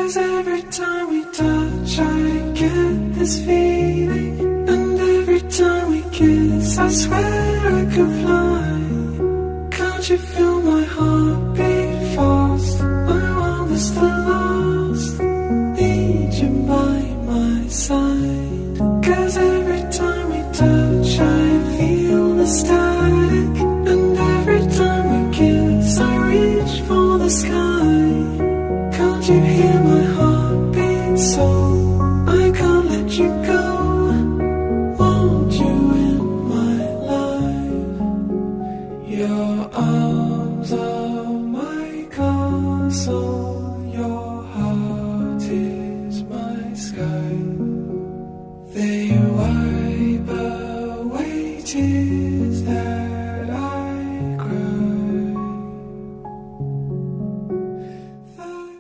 'Cause every time we touch I get this feeling, and every time we kiss I swear I could fly. Can't you feel my heart beat fast? My world is still lost, need you by my side. 'Cause every time we touch I feel the static, and every time we kiss I reach for the sky. Can't you hear my heart beat so